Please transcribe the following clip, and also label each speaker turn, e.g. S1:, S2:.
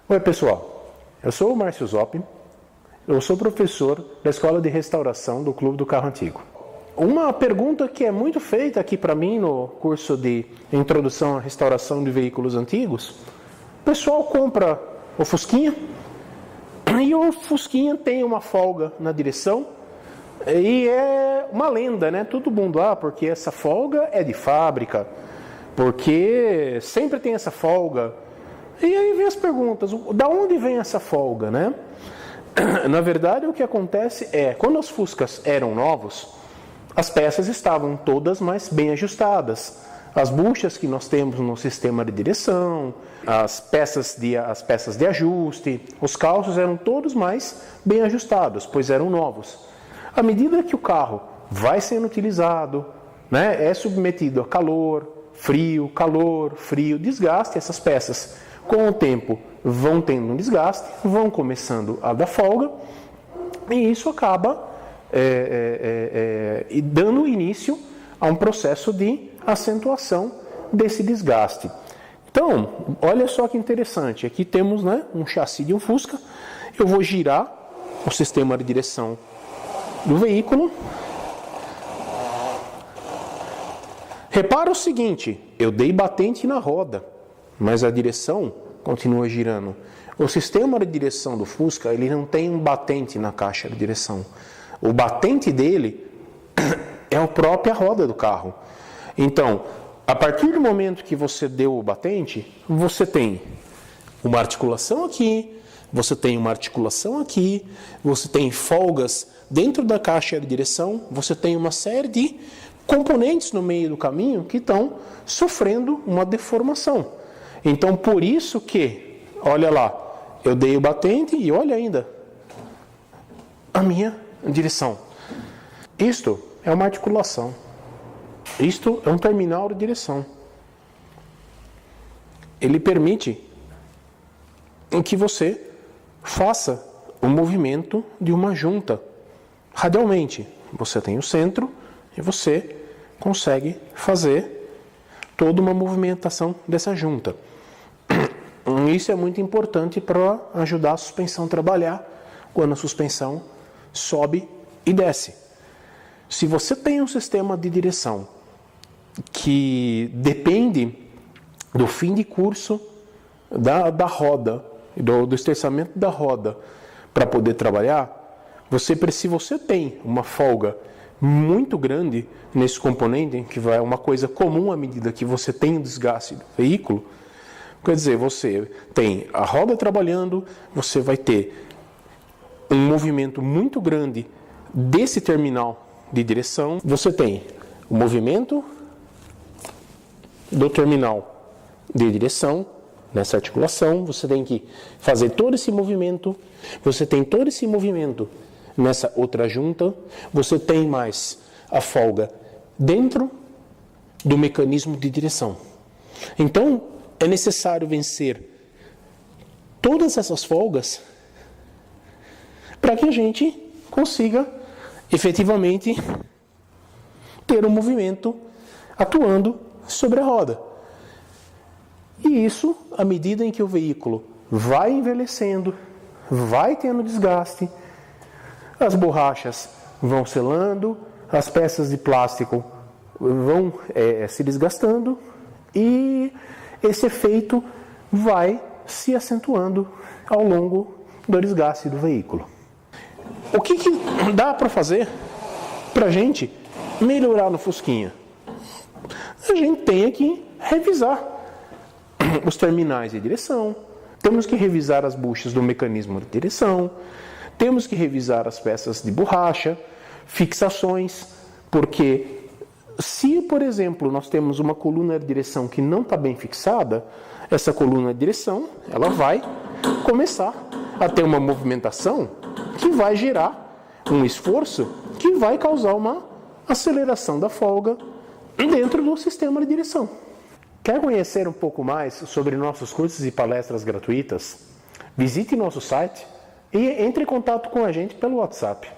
S1: Oi pessoal, eu sou o Márcio Zoppi, eu sou professor da Escola de Restauração do Clube do Carro Antigo. Uma pergunta que é muito feita aqui para mim no curso de Introdução à Restauração de Veículos Antigos, o pessoal compra o Fusquinha e o Fusquinha tem uma folga na direção e é uma lenda, né? Todo mundo, porque essa folga é de fábrica, porque sempre tem essa folga. E aí vem as perguntas, da onde vem essa folga, né? Na verdade, o que acontece é, quando os Fuscas eram novos, as peças estavam todas mais bem ajustadas. As buchas que nós temos no sistema de direção, as peças de ajuste, os calços eram todos mais bem ajustados, pois eram novos. À medida que o carro vai sendo utilizado, né, é submetido a calor, frio, desgaste, essas peças com o tempo vão tendo um desgaste, vão começando a dar folga, e isso acaba dando início a um processo de acentuação desse desgaste. Então, olha só que interessante, aqui temos, né, um chassi de um Fusca, eu vou girar o sistema de direção do veículo. Repara o seguinte, eu dei batente na roda, mas a direção continua girando. O sistema de direção do Fusca, ele não tem um batente na caixa de direção. O batente dele é a própria roda do carro. Então, a partir do momento que você deu o batente, você tem uma articulação aqui, você tem uma articulação aqui, você tem folgas dentro da caixa de direção, você tem uma série de componentes no meio do caminho que estão sofrendo uma deformação. Então, por isso que, olha lá, eu dei o batente e olha ainda a minha direção. Isto é uma articulação. Isto é um terminal de direção. Ele permite que você faça o movimento de uma junta radialmente. Você tem o centro e você consegue fazer toda uma movimentação dessa junta. Isso é muito importante para ajudar a suspensão a trabalhar quando a suspensão sobe e desce. Se você tem um sistema de direção que depende do fim de curso da roda, do esterçamento da roda para poder trabalhar, se você tem uma folga muito grande nesse componente, que vai uma coisa comum à medida que você tem o desgaste do veículo, quer dizer, você tem a roda trabalhando, você vai ter um movimento muito grande desse terminal de direção, você tem o movimento do terminal de direção, nessa articulação, você tem que fazer todo esse movimento, você tem todo esse movimento nessa outra junta, você tem mais a folga dentro do mecanismo de direção. Então, é necessário vencer todas essas folgas para que a gente consiga efetivamente ter um movimento atuando sobre a roda. E isso, à medida em que o veículo vai envelhecendo, vai tendo desgaste, as borrachas vão selando, as peças de plástico vão se desgastando e esse efeito vai se acentuando ao longo do desgaste do veículo. O que dá para fazer para a gente melhorar no Fusquinha? A gente tem que revisar os terminais de direção, temos que revisar as buchas do mecanismo de direção, temos que revisar as peças de borracha, fixações, porque se, por exemplo, nós temos uma coluna de direção que não está bem fixada, essa coluna de direção ela vai começar a ter uma movimentação que vai gerar um esforço que vai causar uma aceleração da folga dentro do sistema de direção. Quer conhecer um pouco mais sobre nossos cursos e palestras gratuitas? Visite nosso site e entre em contato com a gente pelo WhatsApp.